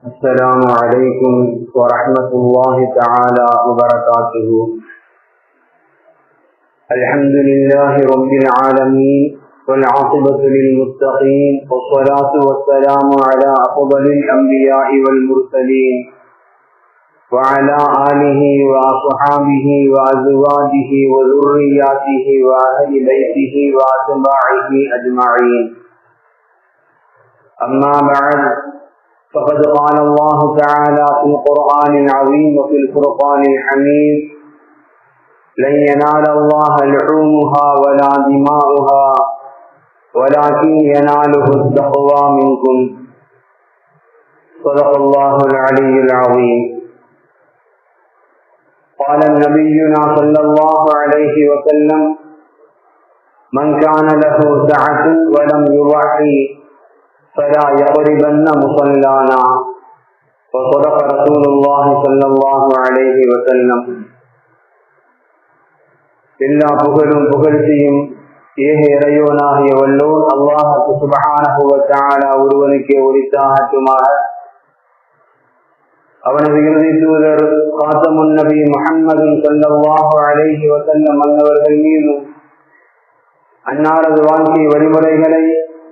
السلام عليكم ورحمة الله تعالى وبركاته. الحمد لله رب العالمين والعاقبة للمتقين والصلاة والسلام على أفضل الأنبياء والمرسلين وعلى آله وأصحابه وأزواجه وذرياته وأهل بيته وأتباعه أجمعين. أما بعد، فقد قال الله تعالى في القرآن العظيم وفي الفرقان الحميد: لن ينال الله لحومها ولا دماؤها ولكن يناله التقوى منكم. صدق الله العلي العظيم. قال نبينا صلى الله عليه وسلم: من كان له سعة ولم يضحي فلا يقربن مصلانا. وصدق رسول الله صلى الله عليه وسلم. எல்லா புகழும் புகழ்ச்சியும் ஏக இறைவனாகிய வல்லோன் அல்லாஹ் சுப்ஹானஹு வ தஆலா ஒருவனுக்கே உரித்தாகட்டுமாக. அவனது இறுதி தூதர் காத்தமுன் நபி முஹம்மது ஸல்லல்லாஹு அலைஹி வஸல்லம் அன்னவர்கள் மீதும் அன்னாரது வாழ்க்கை வழிமுறைகளை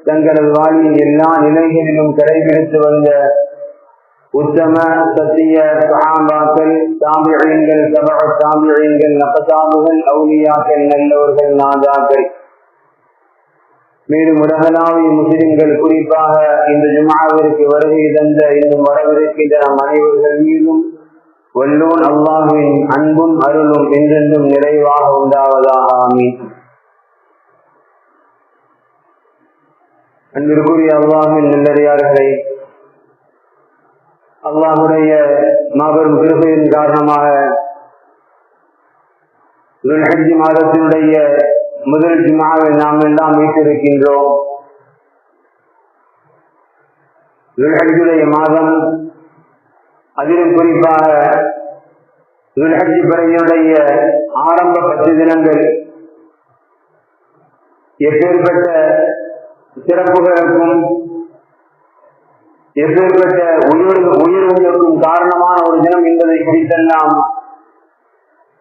தங்களது வாழ்வின் எல்லா நிலைகளிலும் கடைபிடித்து வந்த உத்தம சத்திய சஹாபாக்கள், தாபிஈன்கள், தபஉ தாபிஈன்கள், நக்தாபுகள், அவுலியாக்கள், நல்லவர்கள், நாதாக்கள், மேலும் உலகளாவிய முஸ்லிம்கள், குறிப்பாக இந்த ஜும்ஆவிற்கு வருகை தந்த இன்னும் வரவிருக்கின்ற நம் அனைவர்கள் மீதும் வல்லோன் அல்லாஹ்வின் அன்பும் அருளும் என்றென்றும் நிறைவாக உண்டாவதாக. ஆமீன். அன்பிற்குரிய அல்லாஹ்வின் நல்லடியார்களே, அல்லாஹ்வுடைய மாபெரும் கிருபையின் காரணமாக துல்ஹஜ் மாதத்தினுடைய முதல் ஜும்ஆவை நாம் எல்லாம் வீட்டிருக்கின்றோம். துல்ஹஜ்ஜுடைய மாதம், அதிலும் குறிப்பாக துல்ஹஜ் பிறையினுடைய ஆரம்ப 10 தினங்கள் எப்பேற்பட்ட சிறப்புகளுக்கும் எப்பேற்பட்ட உயிர்களுக்கும் காரணமான ஒரு தினம் என்பதை குறித்தெல்லாம்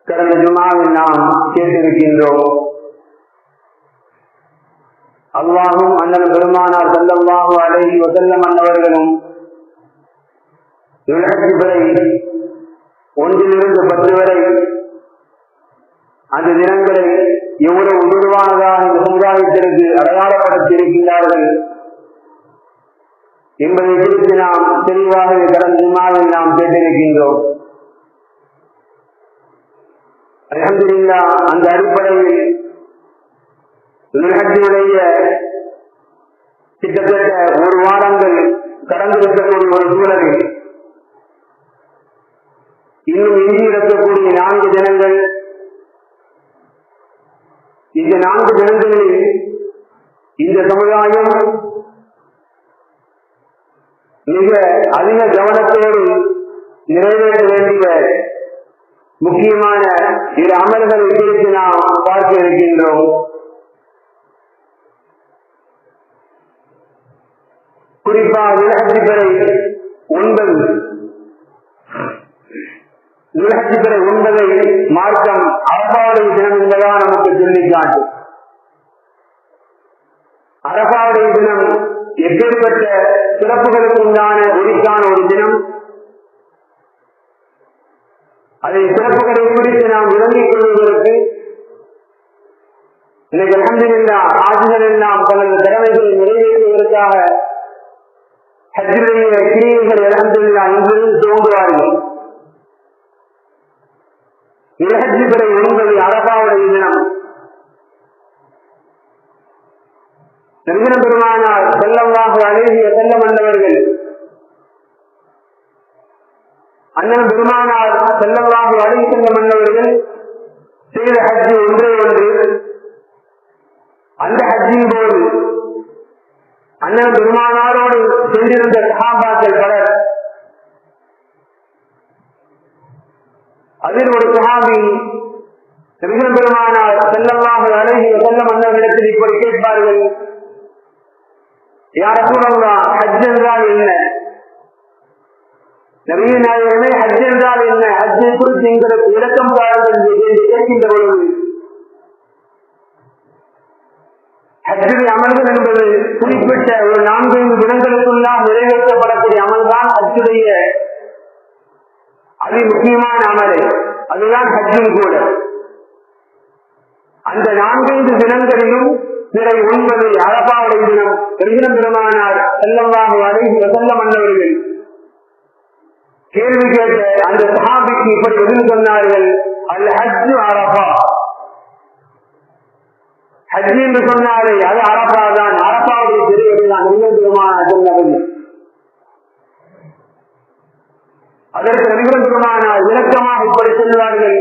கடந்த ஜும்ஆவில் நாம் கேட்டிருக்கின்றோம். அல்லாஹும் அண்ணன் பெருமானார் ஸல்லல்லாஹு அலைஹி வஸல்லம் அன்னவர்களும் துல்ஹஜ் பிறை 1 to 10 வரை அந்த தினங்களை எவ்வளவு உயர்வானதாக இந்த சமுதாயத்திற்கு அடையாளப்படுத்தி இருக்கின்றார்கள் என்பதை குறித்து நாம் தெளிவாக கடந்த ஜும்ஆவில் நாம் கேட்டிருக்கின்றோம். அல்ஹம்துலில்லாஹ், அந்த அடிப்படையில் துல்ஹஜ்ஜுடைய கிட்டத்தட்ட 1 வாரங்கள் கடந்திருக்கக்கூடிய ஒரு சூழலில் இன்னும் எஞ்சியிருக்கக்கூடிய 4 தினங்கள், இந்த 4 தினங்களில் இந்த சமுதாயம் மிக அதிக கவனத்தோடு நிறைவேற்ற வேண்டிய முக்கியமான 2 அமல்களை குறித்து நாம் பார்க்க இருக்கின்றோம். குறிப்பாக துல்ஹஜ் பிறை 9 மார்க்கம் அரபாவுடைய தினம் என்பதாக நமக்கு சொல்லிக்காட்டும். அரபாவுடைய தினம் எப்பேற்பட்ட சிறப்புகளுக்கு உண்டான ஒளிக்கான ஒரு தினம். அதை சிறப்புகளை குறித்து நாம் விளங்கிக் கொள்வதற்கு இன்னைக்கு அல்ஹம்துலில்லாஹ் ஆட்சிகள் எல்லாம் தங்களது கடமைகளை நிறைவேற்றுவதற்காக ஹஜ்ஜுடைய கிரியைகள் அல்ஹம்துலில்லாஹ் இன்றிலிருந்து துவங்குவார்கள். துல்ஹஜ் பிறை 9 அரபாவுடைய தினம். நபிகள் பெருமானார் ஸல்லல்லாஹு அலைஹி வஸல்லம் அன்னவர்கள் அண்ணன் பெருமானார் ஸல்லல்லாஹு அலைஹி வஸல்லம் அன்னவர்கள் செய்த ஹஜ் ஒன்று. அந்த ஹஜ்ஜின் போது அண்ணன் பெருமானாரோடு சென்றிருந்த சஹாபாக்கள் பலர். அதில் ஒரு சஹாபி நபிகள் பெருமானார் ஸல்லல்லாஹு அலைஹி வஸல்லம் அன்னவர்களிடத்தில் இப்படி கேட்பார்கள்: யா ரசூலல்லாஹ், ஹஜ் என்றால் என்ன? நிறைய நாயகமே ஹஜ் என்றால் என்ன, ஹஜ்ஜை குறித்து எங்களுக்கு விளக்கம் பாருங்கள் என்று கேட்கின்ற பொழுது ஹஜ்ஜுடைய அமல்கள் என்பது குறிப்பிட்ட ஒரு 4-5 தினங்களுக்குள்ளாக நிறைவேற்றப்படக்கூடிய அமல்தான் ஹஜ்ஜுடைய அதி முக்கியமான அமலை. அதுதான் ஹஜ்ஜும் கூட. அந்த 4-5 தினங்களிலும் பிறை 9 அரபாவுடைய தினம் பெருகினம் பெருமானார் ஸல்லல்லாஹு அலைஹி வஸல்லம் அன்னவர்கள் கேள்வி கேட்ட அந்த சஹாபிக்கு இப்படி பதில் சொன்னார்கள், அல் ஹஜ்ஜு அரபா. ஹஜ் என்று சொன்னாலே அது அரபா தான். அரபாவுடைய பெருகிதான் பெருமானார். அதற்கு நபிகள் பெருமானார் விளக்கமாக இப்படி சொல்வார்கள்,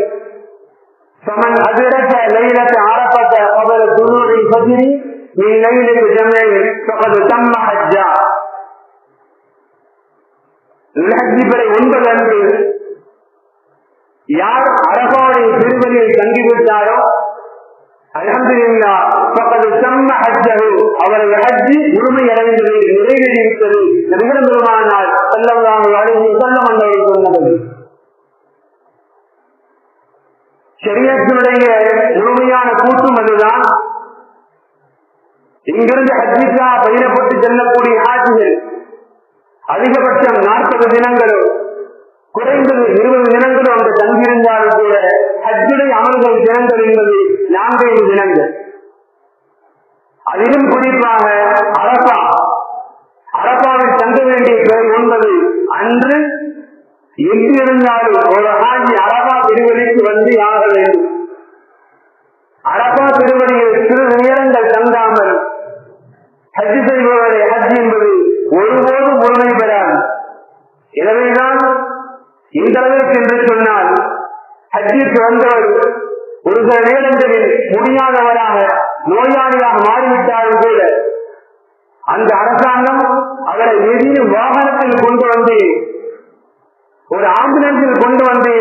சமன் அதிரக லைலத்தை அரபத்த அவர் துருவை பகிரி நீ லைலுக்கு ஜம்மையில் பகது தம்ம ஹஜ்ஜா. ஹஜ் பிறை 9 அன்று யார் அரபாவுடைய பெருவெளியை தங்கிவிட்டாரோ அல்ஹம்துலில்லாஹ் பகது தம்ம ஹஜ்ஜஹு, அவரது ஹஜ் முழுமையடைந்தது, நிறைவேறிவிட்டது. நபிகள் பெருமானார் ஸல்லல்லாஹு அலைஹி வஸல்லம் அவர்கள் சொன்னது. ஷரியத்தினுடைய முழுமையான கூட்டும் அதுதான். இங்கிருந்து ஹஜ்ஜிக்கா பயணப்பட்டு செல்லக்கூடிய ஹாஜிகள் அதிகபட்சம் 40 தினங்களோ குறைந்தது 20 தினங்களோ அங்கு தங்கியிருந்தாலும் கூட ஹஜ்ஜுடைய அமல்கள் தினங்கள் என்பது 4-5 தினங்கள். அதிலும் குறிப்பாக அரபாவில் தங்க வேண்டிய பிறை 9 அன்று எங்கிருந்தாலும் ஒரு ஹாஜி அரபா திருவடிக்கு வந்து ஆக வேண்டும். அரபா திருவடியில் சிறு நேரங்கள் தங்காமல் ஹஜ் செய்பவரை ஹஜ் என்பது ஒருபோதும் முழுமை பெறாது. எனவேதான் இந்த அளவிற்கு என்று சொன்னால் ஹஜ்ஜிற்கு வந்தவர் ஒரு சில நேரங்களில் முடியாதவராக நோயாளியாக மாறிவிட்டாலும் கூட அந்த அரசாங்கம் அவரை எதிரும் வாகனத்தில் கொண்டு வந்து ஒரு ஆம்புலன்ஸில் கொண்டு வந்து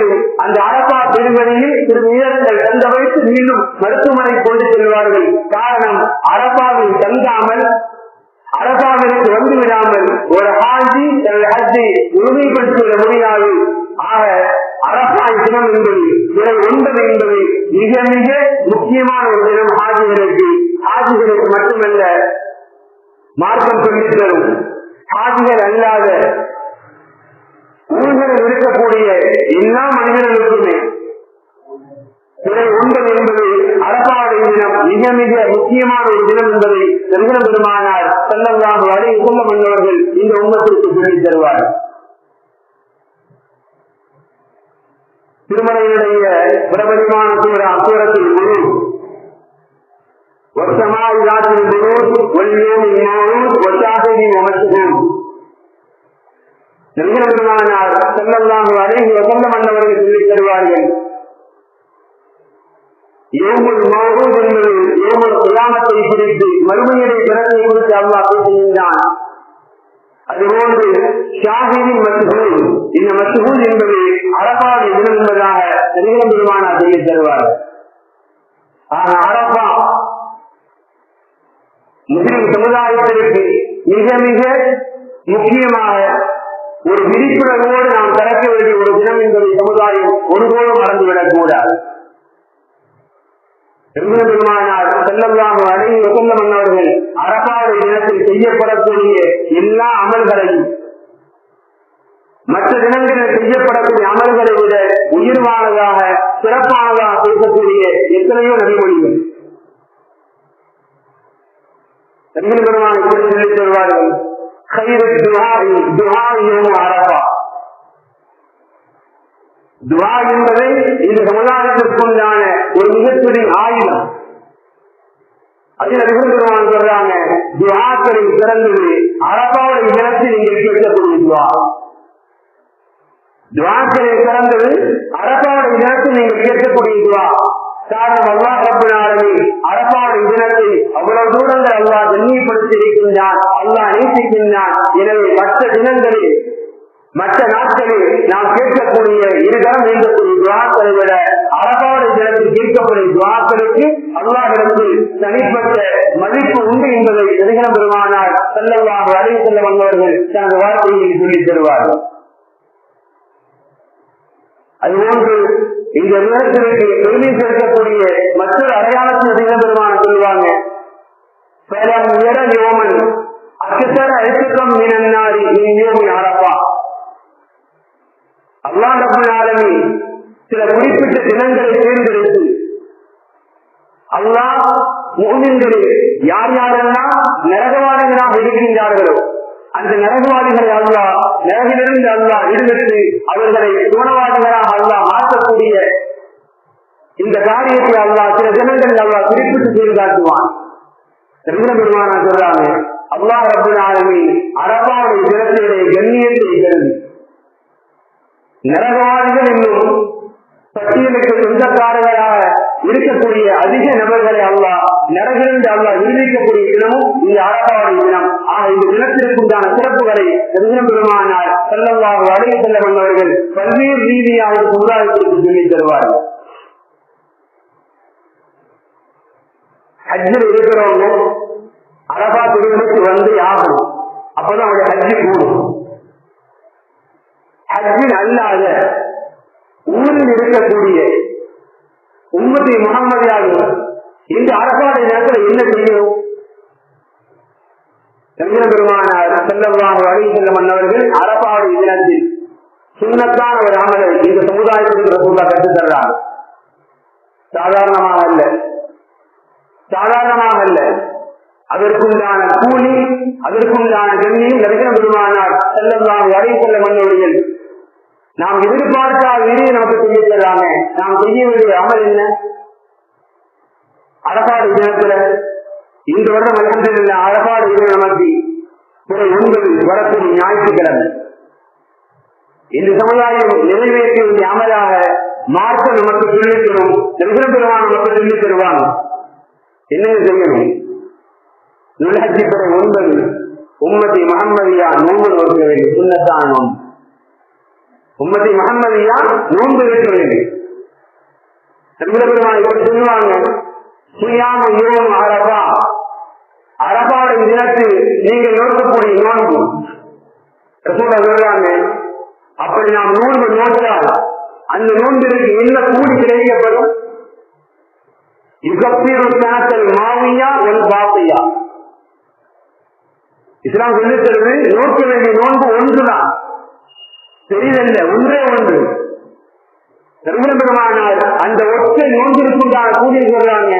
அந்த அரபா திருவடியில் சிறு நேரங்கள் தங்க வைத்து மீண்டும் மருத்துவமனை கொண்டு செல்வார்கள். காரணம், அரபாவில் தங்காமல் அரபாவிற்கு வந்து விடாமல் ஒரு ஹாஜி தனது ஹஜ்ஜை உறுதிப்படுத்திவிட முடியாது. ஆக அரபா தினம் என்பது பிறை 9 என்பது மிக மிக முக்கியமான ஒரு தினம். ஹாஜிகளுக்கு மட்டுமல்ல, மார்க்கம் சொல்லித் தரும் ஹாஜிகள் அல்லாத ஊர்களில் இருக்கக்கூடிய எல்லா மனிதர்களுக்குமே பிறை 9 என்பது அரபாவுடைய தினம் மிக மிக முக்கியமான ஒரு தினம் என்பதை நபிகள் பெருமானார் ஸல்லல்லாஹு அலைஹி வஸல்லம் அவர்கள் இந்த உம்மத்திற்கு சொல்லித் தருவார். திருமலையினுடைய பிரபலமான சூரத்தில் முழு வருஷமாய் ராத்திரி முழு ஒல்லியோம் ஒஷாஹின் அமைச்சகம் நபிகள் பெருமானார் ஸல்லல்லாஹு அலைஹி வஸல்லம் அவர்கள் சொல்லித் தருவார்கள். யௌமுல் மௌஊத் என்பது யௌமுல் கியாமத்தை குறித்து, மறுமையுடைய தினத்தை குறித்து அல்லாஹ் பேசுகின்றான். அதுபோன்று ஷாஹிதின் மஷ்ஹூர், இந்த மஷ்ஹூர் என்பது அரபாவுடைய தினம் என்பதாக நபிகள் பெருமானார் சொல்லித் தருவார்கள். ஆக அரபா முஸ்லிம் சமுதாயத்திற்கு மிக மிக முக்கியமாக ஒரு விழிப்புணர்வோடு நாம் திறக்க வேண்டிய ஒரு தினம் என்பதை சமுதாயம் ஒருபோதும் மறந்துவிடக் கூடாது. பெருமானார் ஸல்லல்லாஹு அலைஹி வஸல்லம் அவர்கள் அரபாவுடைய தினத்தில் செய்யப்படக்கூடிய எல்லா அமல்களையும் மற்ற தினங்களில் செய்யப்படக்கூடிய அமல்களை விட உயிர்வானதாக சிறப்பானதாக பேசக்கூடிய எத்தனையோ நபிமொழிகள் பெருமான் இப்படி சொல்லித் தருவார்கள். அரபா துவா என்பதை இந்த சமுதாயத்திற்குண்டான ஒரு மிகப்பெரிய ஆயுதம். அதில் நபிகள் சொல்றாங்க, துவாக்களின் சிறந்தது அரபாவுடைய தினத்தில் நீங்கள் கேட்கக்கூடிய துவா. துவாக்களின் சிறந்தது அரபாவுடைய தினத்தில் நீங்கள் கேட்கக்கூடிய துவா. காரணம், அல்லாஹ் ரப்பல் ஆலமீன் அரபாவுடைய தினத்தை அவ்வளவு தூரங்கள் அல்லாஹ் கண்ணியப்படுத்தி இருக்கின்றான், அல்லாஹ் நேசிக்கின்றான். எனவே மற்ற தினங்களில் மற்ற நாட்களில் நாம் கேட்கக்கூடிய இருதரம் இருக்கக்கூடிய துவாக்களை விட அரபாவுடைய தினத்தில் கேட்கக்கூடிய துவாக்களுக்கு அல்லாஹ்விடத்தில் தனிப்பட்ட மதிப்பு உண்டு என்பதை நபிகள் பெருமானார் ஸல்லல்லாஹு அலைஹி வஸல்லம் அவர்கள் தனது வாழ்க்கையில் சொல்லித் தருவார்கள். அதுபோன்று இந்த நிலத்திற்கு பெருமை சேர்க்கக்கூடிய மற்றொரு அடையாளத்தை பெருமான சொல்லுவாங்க, அல்லாஹ் ரப்பல் ஆலமீன் சில குறிப்பிட்ட தினங்களை தேர்ந்தெடுத்து அல்லாஹ் முஃமின்களில் யார் யாரெல்லாம் நரகவாதிகளாக இருக்கின்றார்களோ அந்த நரகவாதிகளை அல்லாஹ் நரகிலிருந்து அல்லாஹ் விடுவித்து அவர்களை சுவனவாதிகளாக அல்லாஹ் மாற்றக்கூடிய இந்த காரியத்தை அல்லாஹ் சில தினங்கள் அல்லாஹ் குறிப்பிட்டு செய்து காட்டுவான். பெருமானா சொல்றாங்க, அல்லாஹ் ரப்பல் ஆலமீன் அரபாவுடைய தினத்தினுடைய கண்ணியத்தை கருதி நரகவாதிகள் என்னும் பட்டியலுக்கு சொந்தக்காரர்களாக இருக்கக்கூடிய அதிக நபர்களை அல்லாஹ் நரகிலிருந்து அல்லாஹ் விடுவிக்கக்கூடிய தினமும் இந்த அரபாவுடைய தினம். இந்த தினத்திற்கு உண்டான சிறப்புகளை பெருமானார் ஸல்லல்லாஹு அலைஹி வஸல்லம் அவர்கள் பல்வேறு ரீதியாக சமுதாயத்திற்கு சொல்லித் தருவார்கள். ஹஜ்ஜில் இருக்கிறவங்க அரபா திருவிழாக்கு வந்து ஆகணும், அப்பதான் அவருடைய ஹஜ்ஜி கூடும். ஹஜ்ஜில் அல்லாத ஊரில் இருக்கக்கூடிய உம்மத்தி முஹம்மதியாக இந்த அரபாவுடைய நேரத்தில் என்ன செய்யணும்? பெருமானார் ஸல்லல்லாஹு அலைஹி வஸல்லம் அவர்கள் அரபாவுடைய தினத்தில் சுன்னத்தான ஒரு அமலை இந்த சமுதாயத்திற்கு ரசூலுல்லாஹ் கற்றுத் தர்றாங்க. சாதாரணமாக அல்ல, அதற்குண்டான கூலி, அதற்குண்டான கண்ணியம் நபிகள் பெருமானார் ஸல்லல்லாஹு அலைஹி வஸல்லம் அவர்கள் நாம் எதிர்பார்த்தால் நமக்கு செய்ய தர்றாங்க. நாம் செய்ய வேண்டிய அமல் என்ன? அரபாடு தினத்துல இந்த வருடம் அல்ஹம்துலில்லாஹ் அரபாடு தினம் நமக்கு பிறை 9 வரக்கூடிய ஞாயிற்றுக்கிழமை இந்த சமுதாயம் நிறைவேற்றிய வேண்டிய அமலாக மார்க்க நமக்கு சொல்லித் தரும். நபிகள் பெருமானார் நமக்கு சொல்லித் தருவாங்க. என்ன செய்யணும்? துல்ஹஜ் பிறை 9 உம்மத்தி முஹம்மதியா நோன்பு நோக்க வேண்டும். சுன்னத்தான நோன்பு உம்மத்தி முஹம்மதியா நோன்பு வைக்க வேண்டும். நபிகள் பெருமானார் இப்படி சொல்லுவாங்க, சுயாம யோம் அரபா, அரபாவுடைய தினத்தில் நீங்கள் நோக்கக்கூடிய நோன்பு. ரசூலுல்லாஹ் சொல்றாங்க, அப்படி நாம் நோன்பு நோக்கால் அந்த நோன்பிற்கு என்ன கூடி கிடைக்கப்படும்? மாவியா ஒரு பாப்பையா. இஸ்லாம் சொல்லி தருவது நோக்க வேண்டிய நோன்பு ஒன்றுதான், பெரிதல்ல, ஒன்றே ஒன்று. பெருமானார் அந்த ஒற்றை நோன்பிற்குண்டான கூலியை சொல்றாங்க,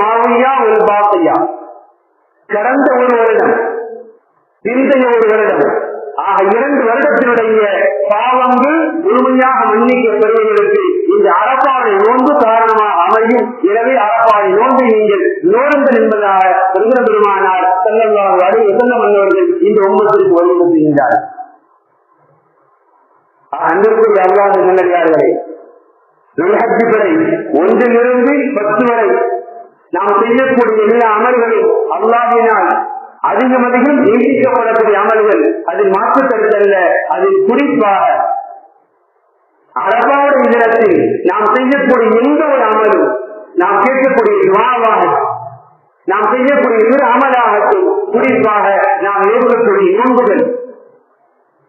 மாவியா ஒரு பாப்பையா. கடந்த ஒரு வருடம், பிந்தைய ஒரு வருடம், 2 வருடத்தினுடைய பாவங்கள் முழுமையாக மன்னிக்கப்படுவதற்கு இந்த அரபாவுடைய நோன்பு காரணமாக அமையும். எனவே அரபாவுடைய நோன்பை நீங்கள் நோடுங்கள் என்பதாக பெருமானார் ஸல்லல்லாஹு அலைஹி வஸல்லம் அவர்கள் இந்த உம்மத்திற்கு வழிமுறை செய்கின்றார். அன்பிற்குரிய அல்லாஹ்வின் நல்லடியார்களே, துல்ஹஜ் பிறை 1 to 10 வரை நாம் செய்யக்கூடிய எல்லா அமல்களும் அல்லாஹ்வினால் அதிகம் நீட்டிக்கப்படக்கூடிய அமல்கள். அதில் மாற்று கருத்தல்ல. அதில் குறிப்பாக அரபாவுடைய தினத்தில் நாம் செய்யக்கூடிய எந்த ஒரு அமலும், நாம் கேட்கக்கூடிய துஆவாக, நாம் செய்யக்கூடிய ஒரு அமலாகட்டும், குறிப்பாக நாம் ஏற்படக்கூடிய நோன்புகள்.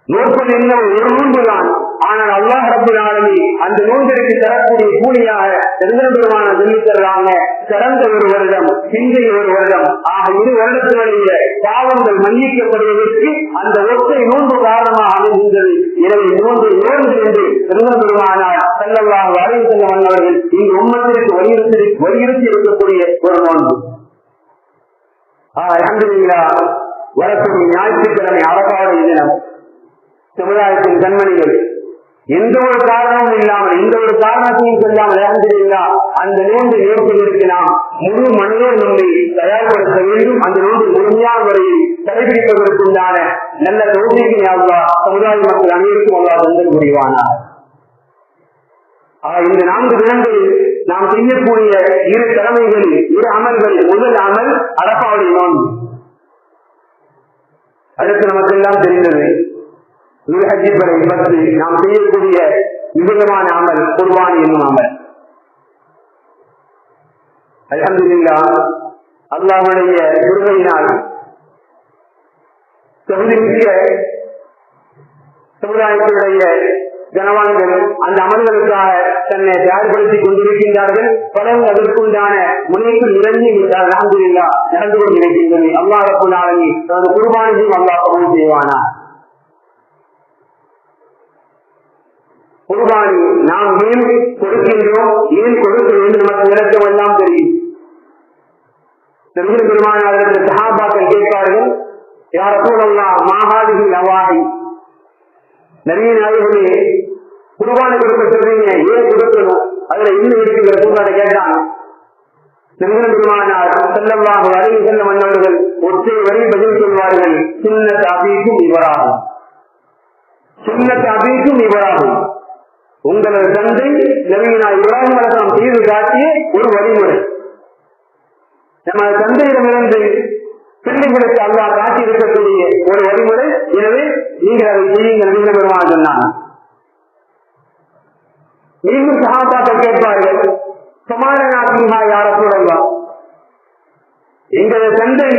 நோன்பு என்ன? ஒரு நோன்புதான். ஆனால் அல்லாஹ் ரப்பல் ஆலமீன் அந்த நோன்பிற்கு தரக்கூடிய கூலியாக பெருமானார் சொல்லித் தர்றாங்க, கடந்த ஒரு வருடம், பிந்தைய ஒரு வருடம், 2 வருடத்தினுடைய பாவங்கள் மன்னிக்கப்படுவதற்கு அந்த ஒற்றை நோன்பு காரணமாக அமைகின்றது. எனவே நோன்பு என்று பெருமானார் ஸல்லல்லாஹு அலைஹி வஸல்லம் அவர்கள் இந்த உம்மத்திற்கு வலியுறுத்தி இருக்கக்கூடிய ஒரு நோன்பு. அல்ஹம்துலில்லாஹ், வரக்கூடிய ஞாயிற்றுக்கிழமை அரபாவுடைய தினம். சமுதாயத்தின் கண்மணிகள் எந்த ஒரு காரணமும் இல்லாமல், எந்த ஒரு காரணத்தையும் சொல்லாமல் அல்ஹம்துலில்லாஹ் அந்த நோன்பு நேர்த்திகளுக்கு நாம் முழு மனிதர் நம்மை தயார்படுத்த வேண்டும். அந்த நோன்பு முழுமையான முறையில் கடைபிடிப்பதற்குண்டான நல்ல தௌஃபீகை அல்லாஹ் சமுதாய மக்கள் அனைவருக்கும் அல்லாஹ் தந்தல் புரிவானார். இந்த 4 தினங்களில் நாம் செய்யக்கூடிய 2 கடமைகளில் 2 அமல்களில் முதல் அமல் அரபாவுடைய நோன்பு. அடுத்து நமக்கு எல்லாம் தெரிந்தது துல்ஹஜ் பிறை 10 நாம் செய்யக்கூடிய விதமான அமல் குர்பானி என்னும் அமல். அல்ஹம்துலில்லாஹ், அல்லாஹ்வுடைய கிருபையினால் தகுதிமிக்க சமுதாயத்தினுடைய கனவான்கள் அந்த அமல்களுக்காக தன்னை தயார்படுத்திக் கொண்டிருக்கின்றார்கள். பலரும் அதற்குண்டான முனைப்பு நிறைஞ்சி நடந்து கொண்டிருக்கின்றது. அல்லாஹ் ரப்பல் ஆலமீன் தனது குர்பானியையும் அல்லாஹ் கபூல் செய்வானா. குர்பானி நாம் ஏன் கொடுக்கின்றோம், ஏன் கொடுக்க வேண்டும் நமக்கு விளக்கம் எல்லாம் தெரியும். பெருமானாரிடத்தில் சஹாபாக்கள் கேட்பார்கள், யா ரசூலல்லாஹ் மாஹாதிஹி லவாஹி, நபியே நாயகமே குர்பானி கொடுக்க சொல்றீங்க, ஏன் கொடுக்கணும், அதுல இன்னும் இருக்கிற சூழ்நிலை கேட்டாங்க. பெருமானார் ஸல்லல்லாஹு அலைஹி வஸல்லம் அவர்கள் ஒற்றை வரி பதில் சொல்வார்கள், சுன்னத் அபீக்கும் இப்ராஹிம், சுன்னத் அபீக்கும் இப்ராஹிம், உங்களது தந்தை நபியினா இப்ராஹிம் அலைஹிஸ்ஸலாம் செய்து காட்டிய ஒரு வழிமுறை. நமது தந்தையிடமிருந்து பிள்ளைகளுக்கு அல்லாஹ் காட்டி இருக்கக்கூடிய ஒரு வழிமுறை. எனவே நீங்கள் அதை செய்யுங்கள் என்று பெருமாள் சொன்னாங்க. மீண்டும் சஹாபாக்கள் கேட்பார்கள், சமாதானா யா ரசூலல்லாஹ், எங்களது தந்தை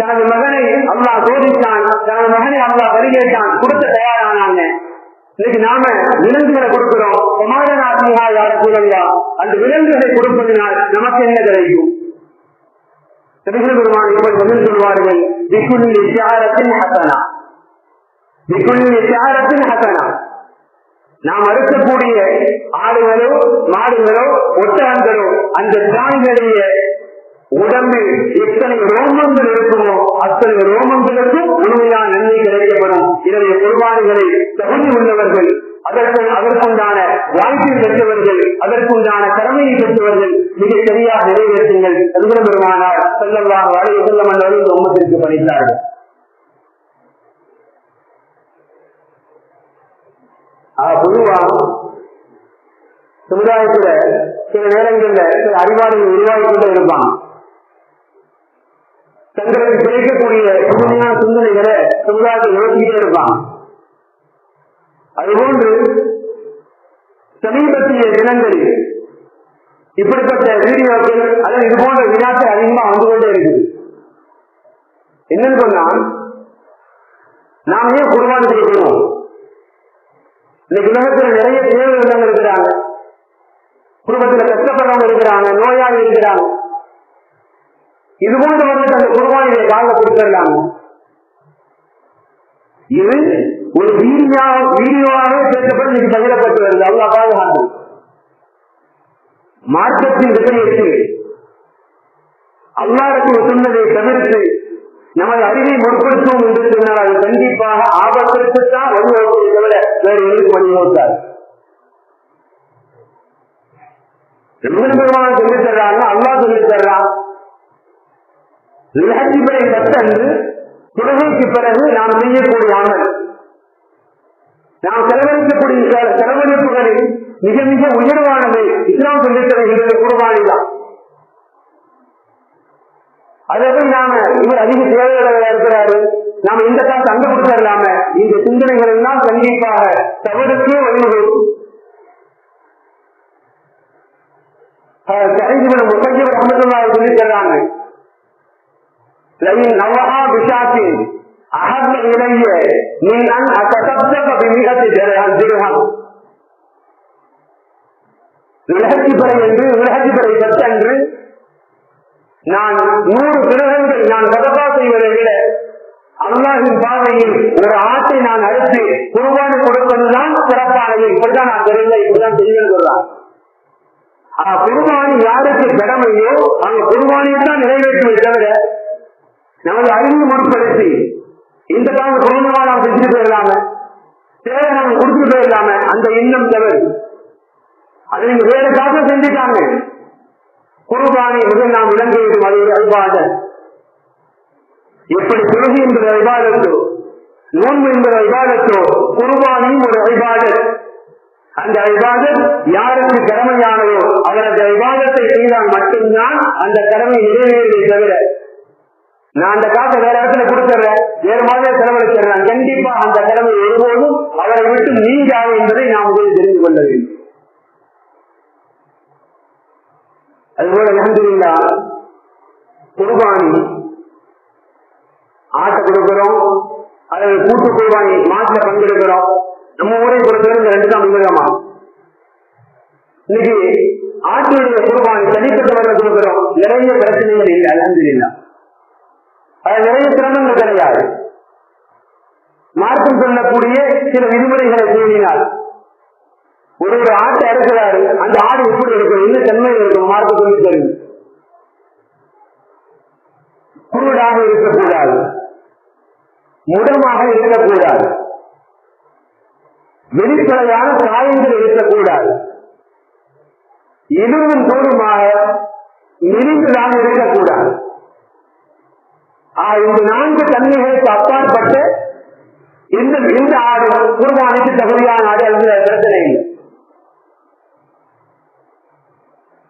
தனது மகனை அல்லாஹ் சோதித்தான், தனது மகனை அல்லாஹ் பரிகேட்டான், கொடுத்த தயாரானாங்க. இன்னைக்கு நாம விலங்குகளை கொடுக்கிறோம். சமாதானா யா ரசூலல்லாஹ், அந்த விலங்குகளை கொடுப்பதனால் நமக்கு என்ன கிடைக்கும்? பெருமான் இப்படி பதில் சொல்வார்கள், பிகுல்லி ஷிஆரத்தின் ஹஸனா, பிகுல்லி ஷிஆரத்தின் ஹஸனா. நாம் அறுக்கக்கூடிய ஆடுகளோ மாடுகளோ ஒட்டகங்களோ அந்த பிராணிகளுடைய உடம்பில் எத்தனை ரோமங்கள் இருக்குமோ அத்தனை ரோமங்களுக்கும் உண்மையான நன்மை கிடைக்கப்படும். இதனை குர்பானிகளை தகுதி உள்ளவர்கள், அதற்குண்டான வாய்ப்பை பெற்றவர்கள், அதற்குண்டான கடமையை பெற்றவர்கள் மிக சரியாக நிறைவேற்றுங்கள். பெருமானார் ஸல்லல்லாஹு அலைஹி வஸல்லம் அவர்கள் உம்மத்திற்கு பணித்தார்கள். பொதுவாக சமுதாயத்துல சில நேரங்கள்ல சில அறிவாளிகள் உருவாகி கொண்டு இருப்பாங்க. தங்களுக்கு கிடைக்கக்கூடிய புதுமையான சிந்தனைகளை சமுதாயத்தை யோசிக்கிட்டே இருப்பாங்க. அதுபோன்று சமீபத்திய தினங்களில் இப்படிப்பட்ட வீடியோக்கள் அல்லது இது போன்ற வினாக்கள் அதிகமா வந்து கொண்டே இருக்குது. என்னன்னு சொன்னா, நாம் ஏன் குர்பானி செய்யணும்? இன்னைக்கு உலகத்துல நிறைய தேவை உள்ளவங்க இருக்கிறாங்க, குடும்பத்துல கஷ்டப்படுறவங்க இருக்கிறாங்க, நோயாளி இருக்கிறாங்க. இது போன்றவர்களுக்கு அந்த குர்பானியை கால கொடுத்துடலாங்க. இது ஒரு வீடியோவாகவே சேர்க்கப்பட்டு இன்னைக்கு பகிரப்பட்டு வருது. அல்லாஹ் பாதுகாப்பு. மார்க்கத்தின் விஷயத்தில் அல்லாஹ்வுக்கு சொன்னதை தவிர்த்து நமது அறிவை முற்படுத்துவோம் என்று சொன்னால் அது கண்டிப்பாக ஆபத்திற்குத்தான் வழிவகுப்பதை தவிர வேறு எதுக்கு வழிவகுத்தார். பெருமாள் சொல்லித் தர்றாங்க, அல்லாஹ் சொல்லித் தர்றான். இலட்சிப்படை சட்டன்று தொழுகைக்கு பிறகு நாம் செய்யக்கூடிய அமல், நாம் செலவழிக்கக்கூடிய செலவழிப்புகளில் மிக மிக உயர்வானது இஸ்லாம் சொல்லித் தருகின்ற குர்பானிதான். அதற்கு நாம இவர் அதிக தேவையாக இருக்கிறாரு, நாம இந்த காசு அங்க கொடுத்துடலாம, இந்த சிந்தனைகள் எல்லாம் கண்டிப்பாக தவறுக்கே வழிவகுக்கும். சொல்லித் தர்றாங்க, விலகிப்படை என்று விலகிப்படை சட்டன்று நான் 100 கிரகங்கள் நான் சதகா செய்வதை விட அல்லாஹ்வின் பாதையில் ஒரு ஆட்டை நான் அறுத்து குர்பானி கொடுப்பதுதான் சிறப்பானது. இப்படிதான் நான் தெரியல, இப்படிதான் செய்வேன் சொல்றான். குர்பானி யாருக்கு கடமையோ அந்த குர்பானியை தான் நிறைவேற்றுவதை தவிர நமது அறிவு முற்படுத்தி இந்த காலம் குடும்பமா நாம் செஞ்சுட்டு போயிடலாம, தேவை நம்ம கொடுத்துட்டு போயிடலாம, அந்த எண்ணம் தவறு. அதை நீங்க வேற காசு செஞ்சுட்டாங்க. குர்பானி முதல் நாம் விளங்க வேண்டும், அது ஒரு ஐபாதத். எப்படி தொழுகை என்பது ஐபாதத்தோ, நோன்பு என்பது ஐபாதத்தோ, குர்பானியும் ஒரு ஐபாதத். அந்த ஐபாதத் யாருக்கு கடமையானதோ அவர் அந்த ஐபாதத்தை செய்தால் மட்டும்தான் அந்த கடமை நிறைவேறுவதை தவிர நான் அந்த காசை வேற இடத்துல கொடுத்துறேன், வேறு மாதிரி செலவழிச்சிடுறேன், கண்டிப்பா அந்த கடமை ஒருபோதும் அவரை விட்டு நீங்காது என்பதை நாம் முதலில் தெரிந்து கொள்ள வேண்டும். அதுபோல அல்ஹம்துலில்லாஹ் குர்பானி ஆட்டை கொடுக்கிறோம், அல்லது கூட்டு குர்பானி மாட்டில் பங்கெடுக்கிறோம். நம்ம ஊரை பொறுத்தவரை 2 தான் விவரமா. இன்னைக்கு ஆட்டுடைய குர்பானி தனிப்பட்டவர்கள் கொடுக்கிறோம், நிறைய பிரச்சனைகள் இல்லை, அல்ஹம்துலில்லாஹ். அது நிறைய சிரமங்கள் கிடையாது. மார்க்கம் சொல்லக்கூடிய சில விதிமுறைகளை கூறினால் ஒரு ஆட்டை அறுக்கிறாரு, அந்த ஆடு எப்படி இருக்கும், என்ன தன்மை இருக்கும், மார்க்கம் சொல்லி தரும். குருடாக இருக்கக்கூடாது, முடமாக இருக்கக்கூடாது, வெளிப்படையான காயங்கள் இருக்கக்கூடாது, எலும்பும் தோடுமாக மெலிந்ததாக இருக்கக்கூடாது. இந்த 4 தன்மைகளுக்கு அப்பாற்பட்டு எந்த ஆடு குர்பானிக்கு தகுதியான ஆடு அல்லது பிரச்சனை இல்லை.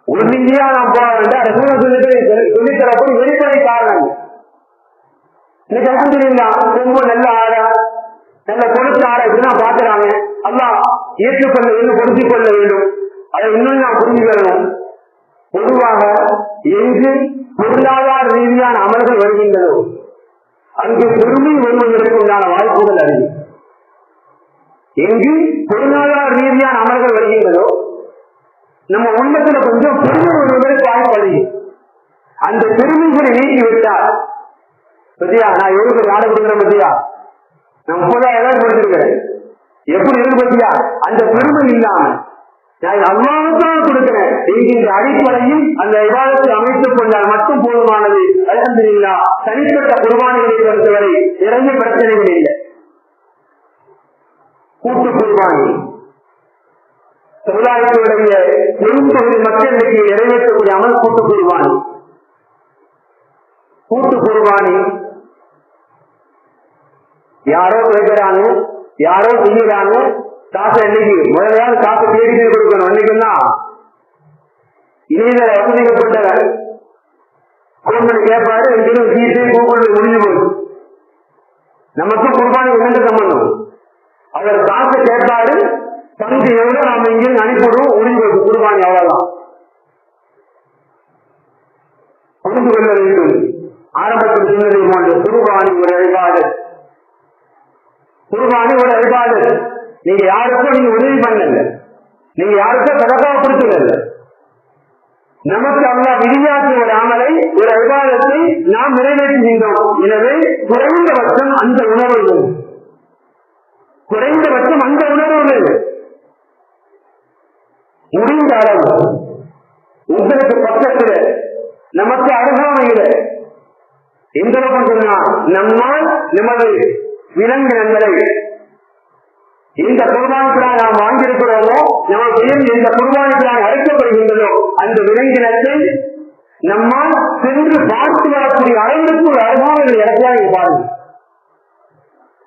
உறுதியா நாம் போக வேண்டாம். சொல்லித்தரப்போது வெளிப்படை காரணம். இன்னைக்கு அல்ஹம்துலில்லாஹ் ரொம்ப நல்ல ஆடா, நல்ல கொடுத்த ஆடை இப்படிதான் பாக்குறாங்க. அல்லாஹ் ஏற்றுக்கொள்ள வேண்டும், பொருத்திக் கொள்ள வேண்டும். அதை இன்னும் நாம் புரிஞ்சுக்கணும். பொதுவாக எங்கு பொருளாதார ரீதியான அமல்கள் வருகின்றதோ அங்கு பெருமை வருவதற்கு உண்டான வாய்ப்புகள் அதிகம். எங்கு பொருளாதார ரீதியான அமல்கள் வருகின்றதோ நம்ம உள்ளத்துல கொஞ்சம் பெருமை வருவதற்கு வாய்ப்பு அதிகம். அந்த பெருமைகளை நீக்கிவிட்டால் பத்தியா, நான் எவ்வளவு ஆடை கொடுக்குறேன் பத்தியா, நான் 30,000 கொடுத்திருக்கிறேன், எப்படி இருக்கு பத்தியா, அந்த பெருமை இல்லாம நான் அல்லாஹ்வுக்காக கொடுக்கிறேன் என்கின்ற அடிப்படையில் அந்த இபாதத்தை அமைத்துக் கொண்டால் மட்டும் போதுமானது. அல்ஹம்துலில்லாஹ் தனிப்பட்ட குர்பானிகளை பொறுத்தவரை நிறைய பிரச்சனைகள் இல்லை. கூட்டு குர்பானி சமுதாயத்தினுடைய பெரும்பகுதி மக்களுக்கு நிறைவேற்றக்கூடிய அமல் கூட்டு குர்பானி. கூட்டு குர்பானி யாரோ கேட்கிறாங்க, யாரோ செய்யறாங்க, காசு என்னைக்கு முதலையாவது காசு தேடி கொடுக்கணும். அன்னைக்குன்னா இணைய வசதிக்கப்பட்டவர் குடும்பம் கேட்பாரு, எங்கிலும் சீட்டு கூகுள் முடிஞ்சு போகுது. நமக்கு குர்பானி உணர்ந்து சம்பந்தம். அவர் காசு கேட்பாரு, பங்கு எவ்வளவு நாம இங்கிருந்து அனுப்பிவிடுவோம், முடிஞ்சு போகுது குர்பானி, அவ்வளவுதான். புரிந்து கொள்ள வேண்டும். ஆரம்பத்தில் சொன்னதை போன்று குர்பானி ஒரு வழிபாடு, குர்பானி ஒரு வழிபாடு. நீங்க யாருக்கும் நீங்க உதவி பண்ணல, நீங்க யாருக்கும் சதகாவை கொடுக்கல. நமக்கு அல்லாஹ் விதியாக்கிய ஒரு அமலை, ஒரு விவாதத்தை நாம் நிறைவேற்றுகின்றோம். எனவே குறைந்தபட்சம் அந்த உணர்வு, குறைந்தபட்சம் அந்த உணர்வு முடிந்த அளவு உங்களுக்கு பக்கத்துல நமக்கு அருகாமையில எந்த அளவுக்கு சொன்னா நம்மால் நமது விலங்கினங்களை இந்த குர்பானிக்காக நாம் வாங்கியிருக்கிறோமோ, நமக்கு இந்த குர்பானிக்காக அழைக்கப்படுகின்றதோ அந்த விலங்கினத்தை நம்மால் சென்று பார்த்து வரக்கூடிய அளவிற்கு ஒரு அருகாமையில் இடத்துல இங்க பாருங்க.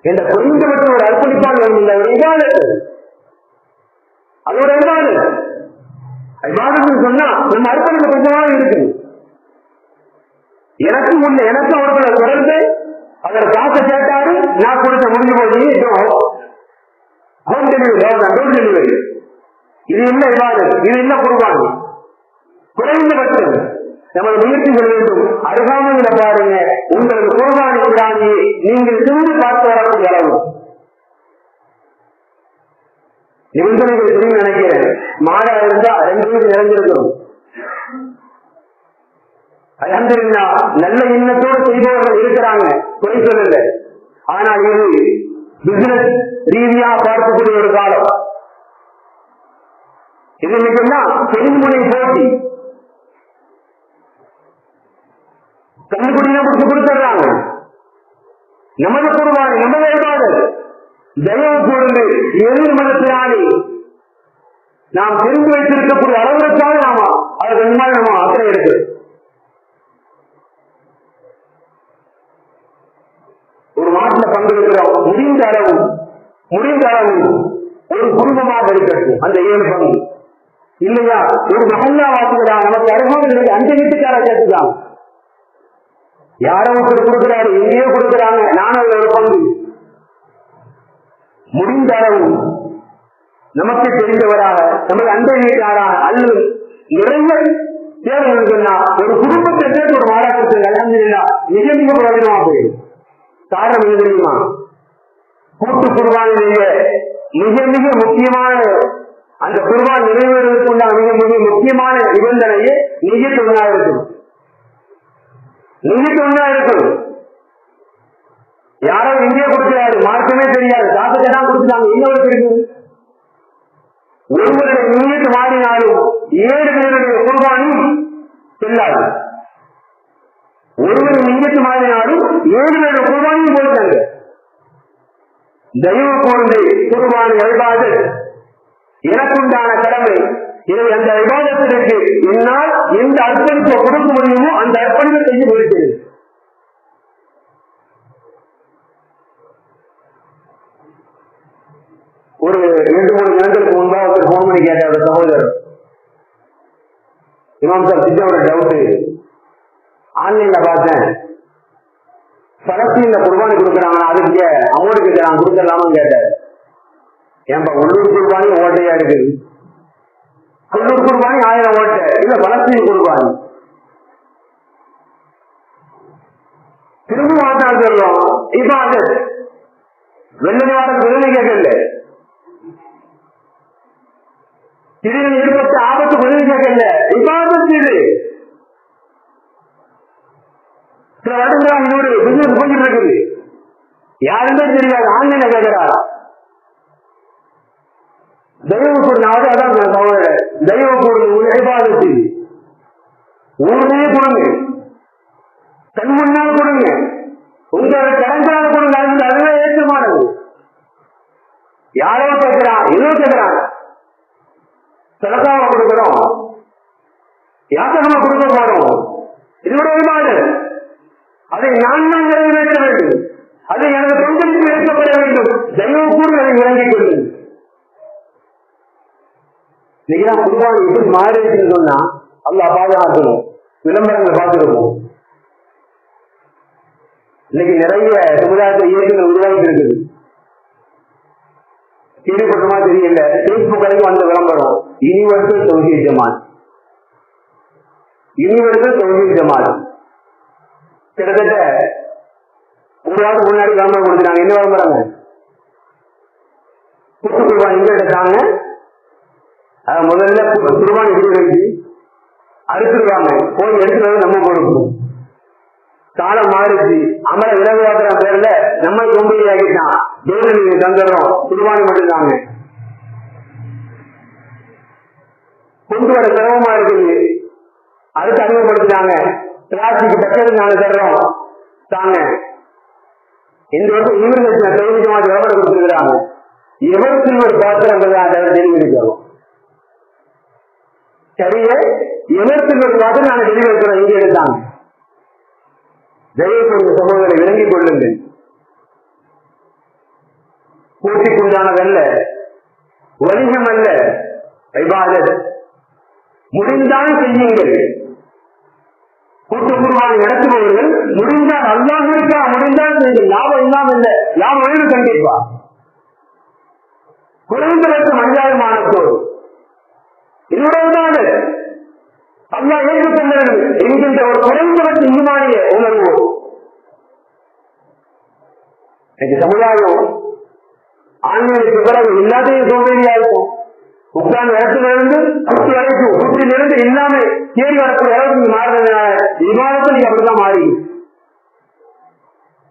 இந்த குறைந்தபட்ச ஒரு அர்ப்பணிப்பாக இந்த ஒரு விவாதத்து, அது ஒரு விவாதம். விவாதம் சொன்னா நம்ம அர்ப்பணிப்பு கொஞ்சமாக இருக்கு. எனக்கு முன்ன எனக்கு அவர்களை தொடர்ந்து அவர் காசை கேட்டாரு, நான் கொடுத்த முடிஞ்சு போய் ஹோம் டெலிவரி. இது என்ன விவாதம், இது என்ன குர்பானி? குறைந்தபட்சம் நமது முயற்சி செய்ய வேண்டும். அருகாமையில பாருங்க, உங்களது குர்பானி பிராணியை நீங்கள் சென்று பார்த்து வரக்கூடிய அளவு நிபந்தனைகள் தெரியும் நினைக்கிறேன். மாடா இருந்தா 2 வீடு நிறைஞ்சிருக்கிறோம். அல்ஹம்துலில்லாஹ் நல்ல எண்ணத்தோடு செய்பவர்கள் இருக்கிறாங்க, குறை சொல்லல. ஆனால் இது பிசினஸ் ரீதியா பார்க்கக்கூடிய ஒரு காலம். இது நினைக்கும்னா பெருமுனை போட்டி, கண்ணுக்குடியா பிடிச்சு கொடுத்துடுறாங்க. நமது குர்பானி, நமது விவாதம் தயவு கூர்ந்து எதிர் மதத்தினாலே நாம் தெரிந்து வைத்திருக்கக்கூடிய அளவிற்காக நாம அது கொஞ்சமாக நம்ம அக்கறை இருக்கு. ஒரு மாட்டில் பங்கெடுக்கிறோம், முடிந்த அளவு ஒரு குடும்பமாக இருக்கட்டும் அந்த 7 பங்கு இல்லையா. ஒரு மகல்லா வாக்குகிறா, நமக்கு அருகாமல் 5 வீட்டுக்கார சேர்த்துக்கலாம். யாரோ ஒருத்தர் கொடுக்கிறாரு, எங்கேயோ கொடுக்கிறாங்க, நானும் ஒரு பங்கு. முடிந்த அளவு நமக்கு தெரிந்தவராக, நமக்கு அண்டை வீட்டாராக அல்லது நிறைய தேவைகள் சொன்னா ஒரு குடும்பத்தை சேர்த்து ஒரு மாறாட்டத்தில் அல்ஹம்துலில்லாஹ் மிக மிக பிரயோஜனமாக போயிடும். காரணம் என்ன தெரியுமா? கூட்டு குர்பானிலேயே மிக மிக முக்கியமான அந்த குர்பான் நிறைவேறுவதற்குண்டான மிக மிக முக்கியமான நிபந்தனையே நியத் ஒன்றா இருக்கணும். நியத் ஒன்றா இருக்கணும். யாரோ இங்கே கொடுக்கிறாரு, மார்க்கமே தெரியாது, காசத்தை தான் கொடுத்துட்டாங்க, இன்னொரு இருக்கு. ஒருவருடைய நியத் மாறினாலும் 7 பேருடைய குர்பானும் செல்லாது. ஒருவர் நியத் மாறினாலும் 7 பேருடைய குர்பானையும் போயிட்டாங்க. தயவு கூர்ந்து குர்பான் இபாதத் எனக்குண்டான கடமை. எனவே அந்த இபாதத்திற்கு என்னால் எந்த அர்ப்பணிப்பை கொடுக்க முடியுமோ அந்த அர்ப்பணிப்பை செய்ய முடிக்கிறது. ஒரு 2-3 தினங்களுக்கு முன்பாக ஒரு போன் பண்ணி கேட்ட ஒரு சகோதரர், இமாம் சார் சின்ன ஒரு டவுட், ஆன்லைன்ல பார்த்தேன், பலஸ்தீன்ல குர்பானி கொடுக்குறாங்க, அதுக்கு அவங்களுக்கு நான் கொடுக்கலாமான்னு கேட்டார். ஏன்பா உள்ளூர் குர்பானி ஓட்டையா இருக்குது, உள்ளூர் குர்பானி 1000 ஓட்டை இல்ல, பலஸ்தீன் குர்பானி திரும்ப மாற்றம் சொல்றோம். இப்ப அது வெள்ளவாரம் விருது கேட்கல, திடீர்னு ஏற்பட்ட ஆபத்து விருது கேட்கல. இப்ப இது சில வருடங்களாக இன்னொரு பிசினஸ் போயிட்டு இருக்குது, யாருமே தெரியாது, ஆன்லைன்ல கேட்கிறாரா. தெய்வ கூறினாவது அதான் சகோதரர், தெய்வ கூறு இபாதத்து ஊர்லயே கொடுங்க, கண் முன்னால் கொடுங்க, உங்களோட கடன்கால கொடுங்க, அதுவே ஏற்றமானது. யாரோ கேட்கிறான், ஏதோ கேட்கிறான், சலக்காவை கொடுக்கிறோம், யாத்திரமா கொடுக்க போறோம், இதோட இபாதத். அதை நான் நிறைவேற்ற வேண்டும், அதை எனது தொண்டலுக்கு ஏற்கப்பட வேண்டும். தெய்வ கூறு அதை விளங்கிக் கொள்ளும். இன்னைக்கு குர்பானி எப்படி மாறிடுச்சுன்னு சொன்னா அல்லாஹ் பாதுகாக்கணும். விளம்பரங்களை பார்த்துருக்கோம். இன்னைக்கு நிறைய சமுதாயத்தை இயக்கங்கள் உருவாக்கி இருக்குது. கேள்விப்பட்டமா தெரியல, பேஸ்புக் வரைக்கும் வந்த விளம்பரம், யூனிவர்சல் தௌஹீத் ஜமாத், யூனிவர்சல் தௌஹீத் ஜமாத். கிட்டத்தட்ட 1 வாரம் முன்னாடி விளம்பரம் கொடுத்துட்டாங்க. என்ன விளம்பரங்க? கூட்டு குர்பானி எங்க எடுத்தாங்க, முதல்ல குர்பானி எடுத்து அறுத்துருவாங்க, போய் எடுத்துறது நம்ம கொடுக்கும். காலம் மாறிச்சு, அமர விரைவாக்குற பேர்ல நம்ம கொம்பி ஆகிட்டான், தேவனுக்கு தந்துடுறோம், குர்பானி மட்டும்தாங்க. கொண்டு வர சிரமமா இருக்குது, அதுக்கு அறிமுகப்படுத்தினாங்க. பிளாஸ்டிக் பக்கத்து நாங்க தர்றோம் தாங்க. இந்த வருஷம் யூனிவர்சிட்டி தெரிவிக்கமாக விளம்பரம் கொடுத்துருக்கிறாங்க. எவருக்கு ஒரு பாத்திரங்கள் அதை தெரிவிக்கிறோம். சரியே எவருக்கு ஒரு பாத்திரம் நாங்க தெரிவிக்கிறோம், இங்கே எடுத்தாங்க. தெய்வ சகோதரரை விளங்கிக் கொள்ளுங்கள். போட்டிக்குண்டானதல்ல, வணிகம் அல்ல, இபாதத். முடிந்தால் செய்யுங்கள். கூட்டு குர்பானி நடத்துபவர்கள் முடிந்தால் அல்லாஹ்விற்காக முடிந்தால் செய்யுங்கள். லாபம் இல்லாம இல்லை, லாபம் ஒழிவு கண்டிப்பா. குறைந்தபட்ச மனிதாபிமானத்தோடு இதோடு அல்லாஹ் ஏற்றுக்கொண்டது என்கின்ற ஒரு குறைந்தபட்ச ஈமானிய உணர்வு. சமுதாயம் ஆன்மீகத்துக்கு பிறகு எல்லாத்தையும் சோதனையா இருக்கும். உட்கார்ந்து இடத்திலிருந்து குட்டி வரைக்கும், குட்டிலிருந்து இல்லாம தேடி வரக்கூடிய அளவுக்கு மாறுறதுனால விவாதத்தை நீ அப்படிதான் மாறி.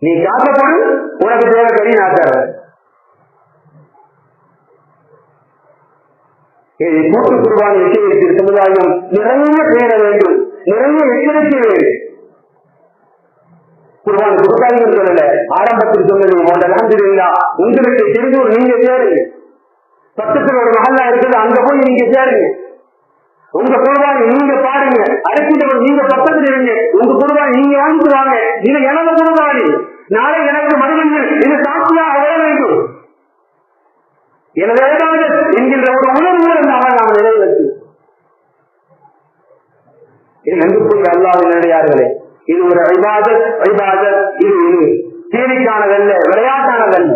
நீ காக்கப்படும் உனக்கு தேவை கறி நாட்டார. கூட்டு குர்பானி விஷயத்தில் சமுதாயம் நிறைய பேர வேண்டும், நிறைய எச்சரிக்கை வேண்டும். குர்பானி கொடுக்காதீங்கன்னு சொல்லல, ஆரம்பத்தில் சொன்னது போன்றா உங்களுக்கு தெரிஞ்சூர் நீங்க சேருங்க. பக்கத்தில் ஒரு மகல்லா இருக்குது, அங்க போய் நீங்க சேருங்க. உங்க குர்பானி நீங்க பாருங்க, அழைக்கின்றவர் நீங்க பக்கத்தில் இருங்க. உங்க குர்பானி நீங்க வாங்கிட்டு வாங்க. இது எனது குர்பானி, நாளை எனக்கு மறுபடியும் இது சாட்சியாக வர வேண்டும். எனது என்கின்ற ஒரு உணர்வு நாம் நிறைவேற்று. இது நம்பிக்கை அல்லாத நிலையார்களே, இது ஒரு இபாதத். இது தேவைக்கானதல்ல, விளையாட்டானதல்ல.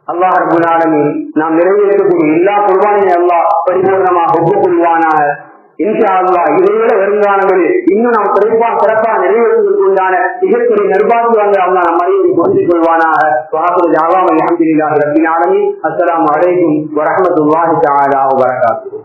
அல்லாஹ் ரப்பல் ஆலமீன் நாம் நிறைவேற்றக்கூடிய எல்லா குர்பானையும் அல்லாஹ் பரிபூர்ணமாக ஒப்புக்கொள்வானாக. இன்ஷா அல்லாஹ் இதைவிட வருங்காலங்களில் இன்னும் நாம் சிறப்பாக நிறைவேற்றுவதற்கு உண்டான மிகப்பெரிய நிர்வாகங்கள் அல்லாஹ் நம் அனைவரும் புரிந்து கொள்வானாக. அல்ஹம்துலில்லாஹி ரப்பில் ஆலமீன். அஸ்ஸலாமு அலைக்கும் வரஹ்மத்துல்லாஹி தஆலா வபரகாத்துஹு.